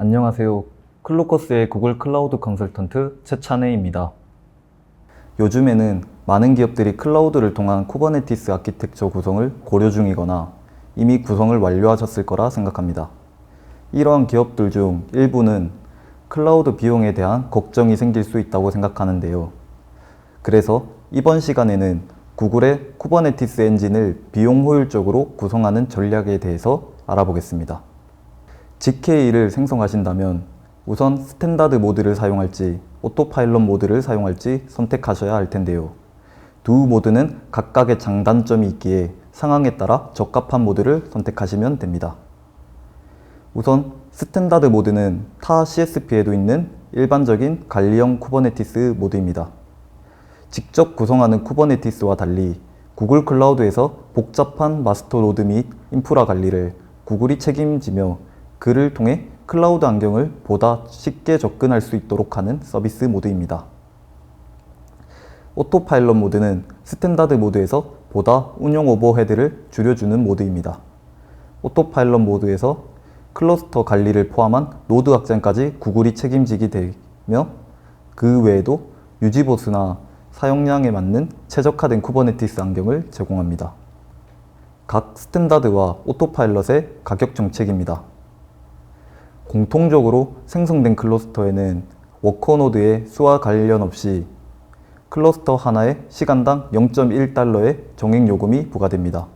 안녕하세요. 클로커스의 구글 클라우드 컨설턴트 최찬혜입니다. 요즘에는 많은 기업들이 클라우드를 통한 쿠버네티스 아키텍처 구성을 고려 중이거나 이미 구성을 완료하셨을 거라 생각합니다. 이러한 기업들 중 일부는 클라우드 비용에 대한 걱정이 생길 수 있다고 생각하는데요. 그래서 이번 시간에는 구글의 쿠버네티스 엔진을 비용 효율적으로 구성하는 전략에 대해서 알아보겠습니다. GK를 생성하신다면 우선 스탠다드 모드를 사용할지 오토파일럿 모드를 사용할지 선택하셔야 할 텐데요. 두 모드는 각각의 장단점이 있기에 상황에 따라 적합한 모드를 선택하시면 됩니다. 우선 스탠다드 모드는 타 CSP에도 있는 일반적인 관리형 쿠버네티스 모드입니다. 직접 구성하는 쿠버네티스와 달리 구글 클라우드에서 복잡한 마스터 노드 및 인프라 관리를 구글이 책임지며 그를 통해 클라우드 환경을 보다 쉽게 접근할 수 있도록 하는 서비스 모드입니다. 오토파일럿 모드는 스탠다드 모드에서 보다 운영 오버헤드를 줄여주는 모드입니다. 오토파일럿 모드에서 클러스터 관리를 포함한 노드 확장까지 구글이 책임지게 되며 그 외에도 유지보수나 사용량에 맞는 최적화된 쿠버네티스 환경을 제공합니다. 각 스탠다드와 오토파일럿의 가격 정책입니다. 공통적으로 생성된 클러스터에는 워커노드의 수와 관련 없이 클러스터 하나에 시간당 0.1달러의 정액요금이 부과됩니다.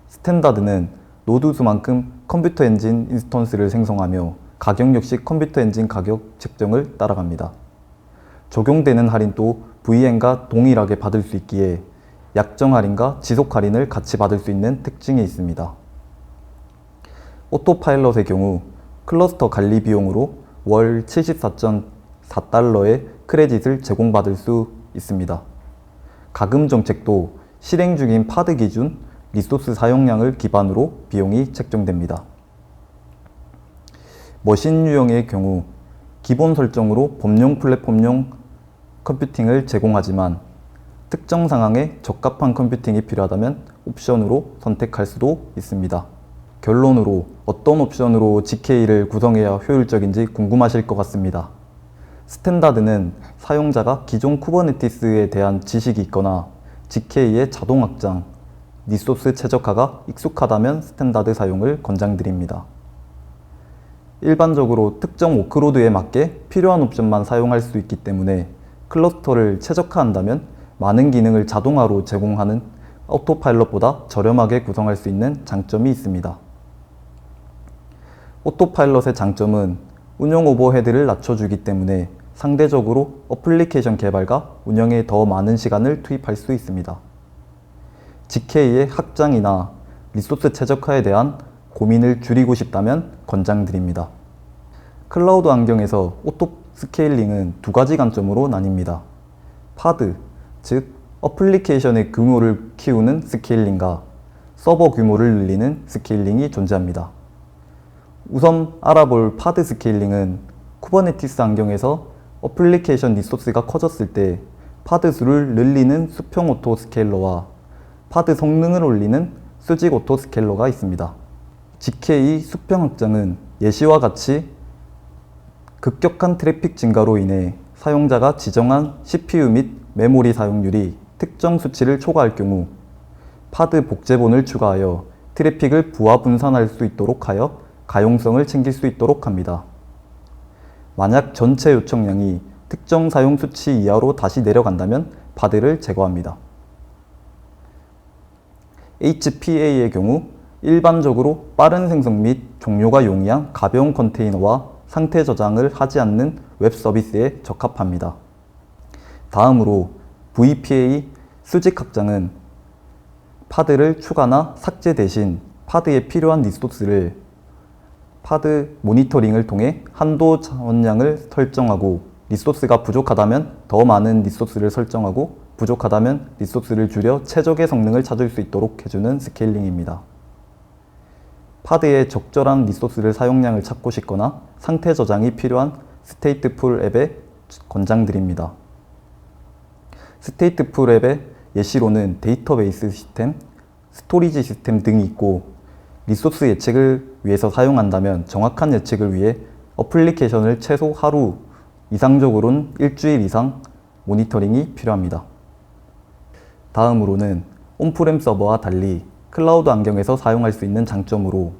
스탠다드는 노드 수만큼 컴퓨터 엔진 인스턴스를 생성하며 가격 역시 컴퓨터 엔진 가격 책정을 따라갑니다. 적용되는 할인도 VM과 동일하게 받을 수 있기에 약정 할인과 지속 할인을 같이 받을 수 있는 특징이 있습니다. 오토파일럿의 경우 클러스터 관리 비용으로 월 74.4달러의 크레딧을 제공받을 수 있습니다. 가금 정책도 실행 중인 파드 기준 리소스 사용량을 기반으로 비용이 책정됩니다. 머신 유형의 경우 기본 설정으로 범용 플랫폼용 컴퓨팅을 제공하지만 특정 상황에 적합한 컴퓨팅이 필요하다면 옵션으로 선택할 수도 있습니다. 결론으로 어떤 옵션으로 GK를 구성해야 효율적인지 궁금하실 것 같습니다. 스탠다드는 사용자가 기존 쿠버네티스에 대한 지식이 있거나 GK의 자동 확장, 리소스 최적화가 익숙하다면 스탠다드 사용을 권장드립니다. 일반적으로 특정 워크로드에 맞게 필요한 옵션만 사용할 수 있기 때문에 클러스터를 최적화한다면 많은 기능을 자동화로 제공하는 오토파일럿보다 저렴하게 구성할 수 있는 장점이 있습니다. 오토파일럿의 장점은 운영 오버헤드를 낮춰주기 때문에 상대적으로 어플리케이션 개발과 운영에 더 많은 시간을 투입할 수 있습니다. GK의 확장이나 리소스 최적화에 대한 고민을 줄이고 싶다면 권장드립니다. 클라우드 환경에서 오토 스케일링은 두 가지 관점으로 나뉩니다. 파드, 즉 어플리케이션의 규모를 키우는 스케일링과 서버 규모를 늘리는 스케일링이 존재합니다. 우선 알아볼 파드 스케일링은 쿠버네티스 환경에서 어플리케이션 리소스가 커졌을 때 파드 수를 늘리는 수평 오토 스케일러와 파드 성능을 올리는 수직 오토 스케일러가 있습니다. GK 수평 확장은 예시와 같이 급격한 트래픽 증가로 인해 사용자가 지정한 CPU 및 메모리 사용률이 특정 수치를 초과할 경우 파드 복제본을 추가하여 트래픽을 부하 분산할 수 있도록 하여 가용성을 챙길 수 있도록 합니다. 만약 전체 요청량이 특정 사용 수치 이하로 다시 내려간다면 파드를 제거합니다. HPA의 경우 일반적으로 빠른 생성 및 종료가 용이한 가벼운 컨테이너와 상태 저장을 하지 않는 웹 서비스에 적합합니다. 다음으로 VPA 수직 확장은 파드를 추가나 삭제 대신 파드에 필요한 리소스를 파드 모니터링을 통해 한도 자원량을 설정하고 리소스가 부족하다면 더 많은 리소스를 설정하고 부족하다면 리소스를 줄여 최적의 성능을 찾을 수 있도록 해주는 스케일링입니다. 파드의 적절한 리소스를 사용량을 찾고 싶거나 상태 저장이 필요한 스테이트풀 앱에 권장드립니다. 스테이트풀 앱의 예시로는 데이터베이스 시스템, 스토리지 시스템 등이 있고 리소스 예측을 위해서 사용한다면 정확한 예측을 위해 어플리케이션을 최소 하루, 이상적으로는 일주일 이상 모니터링이 필요합니다. 다음으로는 온프렘 서버와 달리 클라우드 환경에서 사용할 수 있는 장점으로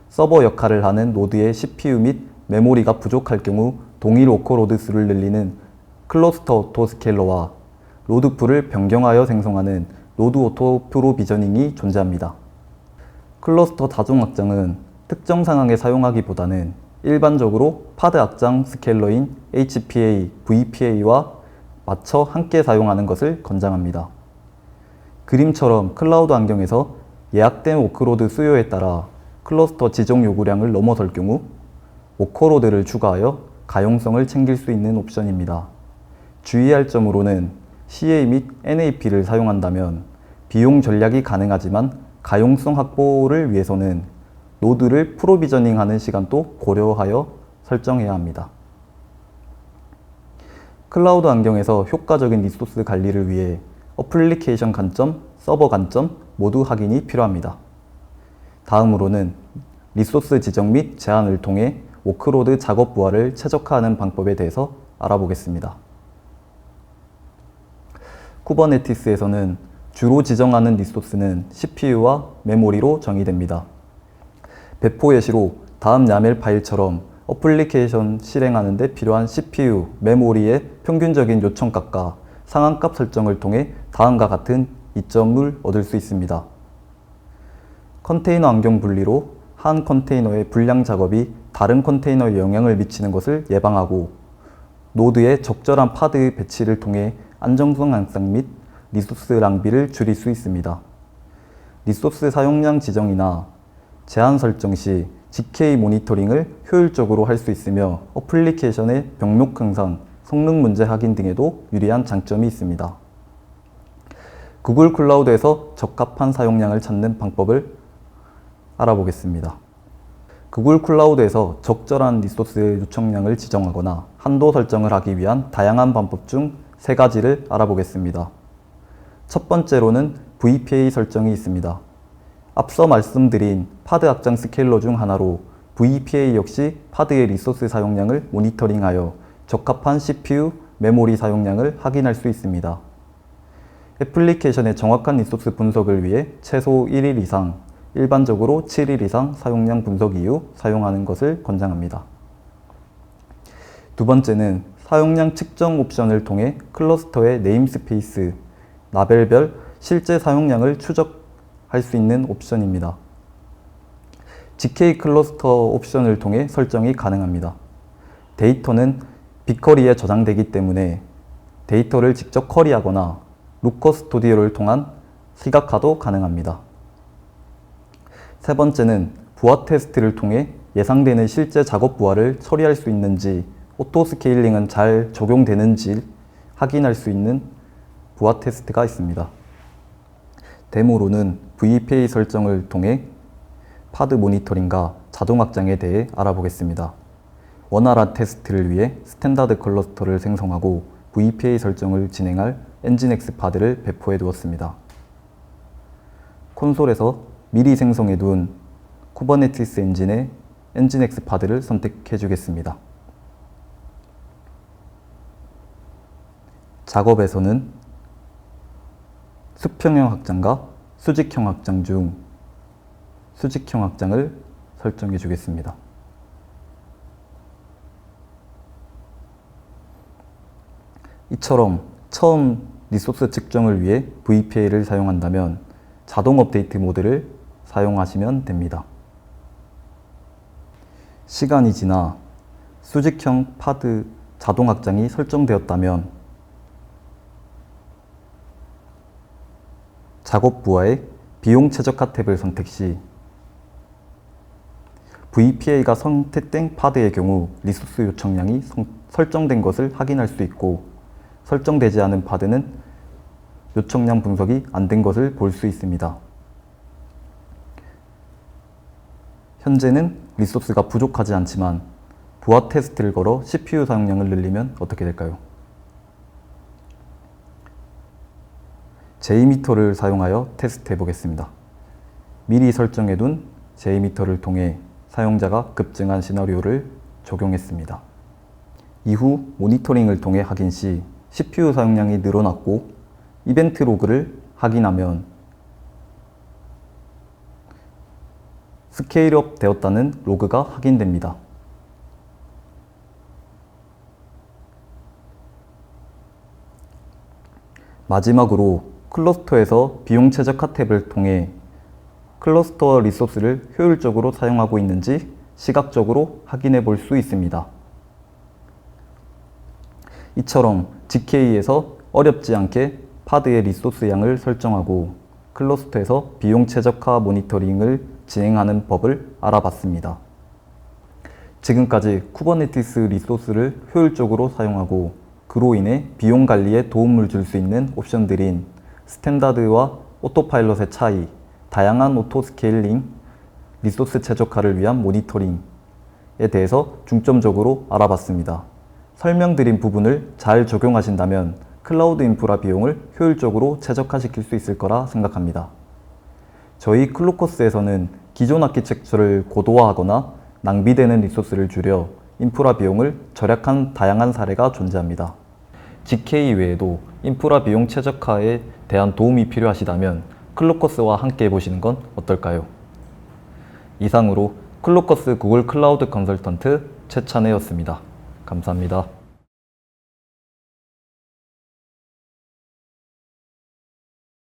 서버 역할을 하는 노드의 CPU 및 메모리가 부족할 경우 동일 워크로드 수를 늘리는 클러스터 오토 스케일러와 로드풀을 변경하여 생성하는 로드 오토 프로비저닝이 존재합니다. 클러스터 자동 확장은 특정 상황에 사용하기보다는 일반적으로 파드 확장 스케일러인 HPA, VPA와 맞춰 함께 사용하는 것을 권장합니다. 그림처럼 클라우드 환경에서 예약된 워크로드 수요에 따라 클러스터 지정 요구량을 넘어설 경우 워크로드를 추가하여 가용성을 챙길 수 있는 옵션입니다. 주의할 점으로는 CA 및 NAP를 사용한다면 비용 전략이 가능하지만 가용성 확보를 위해서는 노드를 프로비저닝하는 시간도 고려하여 설정해야 합니다. 클라우드 환경에서 효과적인 리소스 관리를 위해 어플리케이션 관점, 서버 관점 모두 확인이 필요합니다. 다음으로는 리소스 지정 및 제한을 통해 워크로드 작업 부하를 최적화하는 방법에 대해서 알아보겠습니다. 쿠버네티스에서는 주로 지정하는 리소스는 CPU와 메모리로 정의됩니다. 배포 예시로 다음 야멜 파일처럼 어플리케이션 실행하는 데 필요한 CPU, 메모리의 평균적인 요청값과 상한값 설정을 통해 다음과 같은 이점을 얻을 수 있습니다. 컨테이너 환경 분리로 한 컨테이너의 분량 작업이 다른 컨테이너에 영향을 미치는 것을 예방하고 노드의 적절한 파드 배치를 통해 안정성 향상 및 리소스 낭비를 줄일 수 있습니다. 리소스 사용량 지정이나 제한 설정 시 GK 모니터링을 효율적으로 할 수 있으며 어플리케이션의 병목 향상, 성능 문제 확인 등에도 유리한 장점이 있습니다. 구글 클라우드에서 적합한 사용량을 찾는 방법을 알아보겠습니다. 구글 클라우드에서 적절한 리소스 요청량을 지정하거나 한도 설정을 하기 위한 다양한 방법 중 3가지를 알아보겠습니다. 첫 번째로는 VPA 설정이 있습니다. 앞서 말씀드린 파드 확장 스케일러 중 하나로 VPA 역시 파드의 리소스 사용량을 모니터링하여 적합한 CPU, 메모리 사용량을 확인할 수 있습니다. 애플리케이션의 정확한 리소스 분석을 위해 최소 1일 이상, 일반적으로 7일 이상 사용량 분석 이후 사용하는 것을 권장합니다. 두 번째는 사용량 측정 옵션을 통해 클러스터의 네임스페이스, 라벨별 실제 사용량을 추적할 수 있는 옵션입니다. GK 클러스터 옵션을 통해 설정이 가능합니다. 데이터는 빅쿼리에 저장되기 때문에 데이터를 직접 쿼리하거나 루커 스튜디오를 통한 시각화도 가능합니다. 세 번째는 부하 테스트를 통해 예상되는 실제 작업 부하를 처리할 수 있는지, 오토 스케일링은 잘 적용되는지 확인할 수 있는 부하 테스트가 있습니다. 데모로는 VPA 설정을 통해 파드 모니터링과 자동 확장에 대해 알아보겠습니다. 원활한 테스트를 위해 스탠다드 클러스터를 생성하고 VPA 설정을 진행할 엔진엑스 파드를 배포해 두었습니다. 콘솔에서 미리 생성해 둔 쿠버네티스 엔진의 엔진엑스 파드를 선택해 주겠습니다. 작업에서는 수평형 확장과 수직형 확장 중 수직형 확장을 설정해 주겠습니다. 이처럼 처음 리소스 측정을 위해 VPA를 사용한다면 자동 업데이트 모드를 사용하시면 됩니다. 시간이 지나 수직형 파드 자동 확장이 설정되었다면 작업 부하의 비용 최적화 탭을 선택 시 VPA가 선택된 파드의 경우 리소스 요청량이 설정된 것을 확인할 수 있고 설정되지 않은 파드는 요청량 분석이 안 된 것을 볼 수 있습니다. 현재는 리소스가 부족하지 않지만 부하 테스트를 걸어 CPU 사용량을 늘리면 어떻게 될까요? J미터를 사용하여 테스트 해보겠습니다. 미리 설정해둔 J미터를 통해 사용자가 급증한 시나리오를 적용했습니다. 이후 모니터링을 통해 확인 시 CPU 사용량이 늘어났고 이벤트 로그를 확인하면 스케일업 되었다는 로그가 확인됩니다. 마지막으로 클러스터에서 비용 최적화 탭을 통해 클러스터 리소스를 효율적으로 사용하고 있는지 시각적으로 확인해 볼 수 있습니다. 이처럼 GK에서 어렵지 않게 파드의 리소스 양을 설정하고 클러스터에서 비용 최적화 모니터링을 진행하는 법을 알아봤습니다. 지금까지 쿠버네티스 리소스를 효율적으로 사용하고 그로 인해 비용 관리에 도움을 줄 수 있는 옵션들인 스탠다드와 오토파일럿의 차이, 다양한 오토 스케일링, 리소스 최적화를 위한 모니터링에 대해서 중점적으로 알아봤습니다. 설명드린 부분을 잘 적용하신다면 클라우드 인프라 비용을 효율적으로 최적화시킬 수 있을 거라 생각합니다. 저희 클로커스에서는 기존 아키텍처를 고도화하거나 낭비되는 리소스를 줄여 인프라 비용을 절약한 다양한 사례가 존재합니다. GK 외에도 인프라 비용 최적화에 대한 도움이 필요하시다면 클로커스와 함께 해보시는 건 어떨까요? 이상으로 클로커스 구글 클라우드 컨설턴트 최찬혜였습니다. 감사합니다.